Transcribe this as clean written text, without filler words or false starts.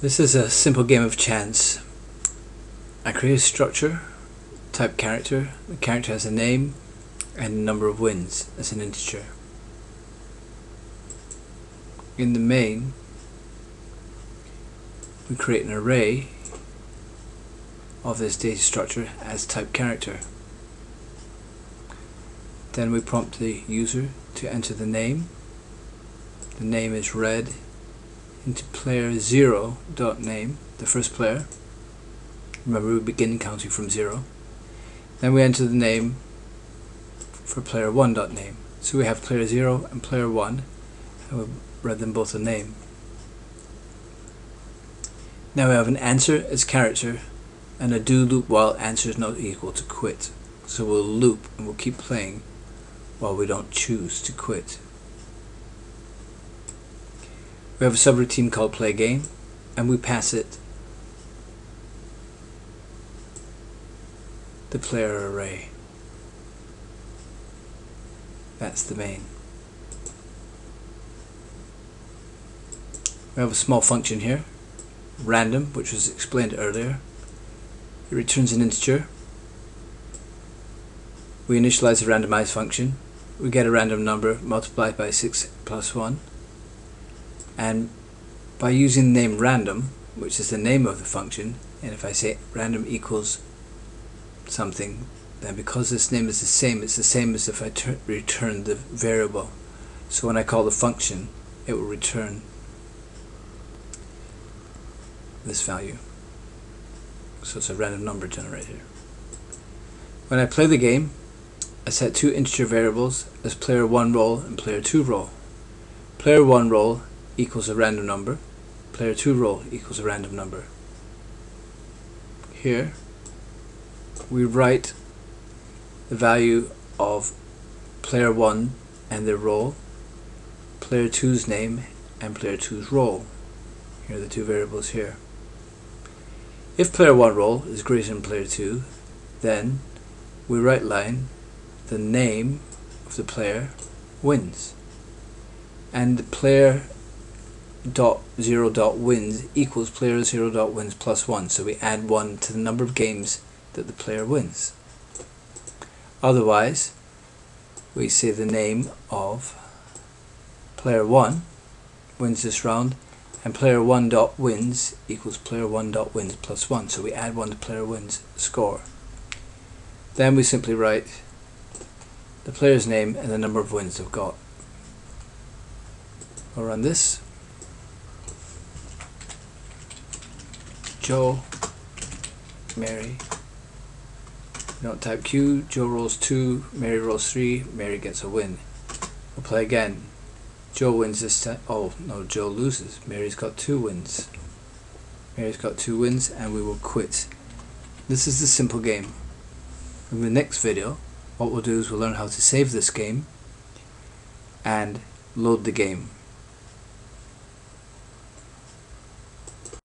This is a simple game of chance. I create a structure, type character. The character has a name and a number of wins as an integer. In the main, we create an array of this data structure as type character. Then we prompt the user to enter the name. The name is read into player0.name, the first player. Remember, we begin counting from 0. Then we enter the name for player1.name. So we have player 0 and player 1, and we read them both a name. Now we have an answer as character and a do loop while answer is not equal to quit. So we'll loop and we'll keep playing while we don't choose to quit. We have a subroutine called play game, and we pass it the player array. That's the main. We have a small function here, random, which was explained earlier. It returns an integer. We initialize the randomize function. We get a random number multiplied by 6 plus 1. And by using the name random, which is the name of the function, and if I say random equals something, then because this name is the same, it's the same as if I return the variable. So when I call the function, it will return this value. So it's a random number generator. When I play the game, I set two integer variables as player 1 role and player 2 role. Player 1 role equals a random number. Player 2 role equals a random number. Here we write the value of player 1 and their role, player 2's name and player 2's role. Here are the two variables here. If player 1 role is greater than player 2, then we write line the name of the player wins, and the player dot 0 dot wins equals player 0 dot wins plus 1, so we add 1 to the number of games that the player wins. Otherwise, we say the name of player 1 wins this round, and player 1 dot wins equals player 1 dot wins plus 1, so we add 1 to player wins score. Then we simply write the player's name and the number of wins they've got. I'll run this. Joe, Mary. We don't type Q. Joe rolls 2, Mary rolls 3, Mary gets a win. We'll play again. Joe wins this time. Oh no, Joe loses. Mary's got 2 wins. Mary's got 2 wins, and we will quit. This is the simple game. In the next video, what we'll do is we'll learn how to save this game and load the game.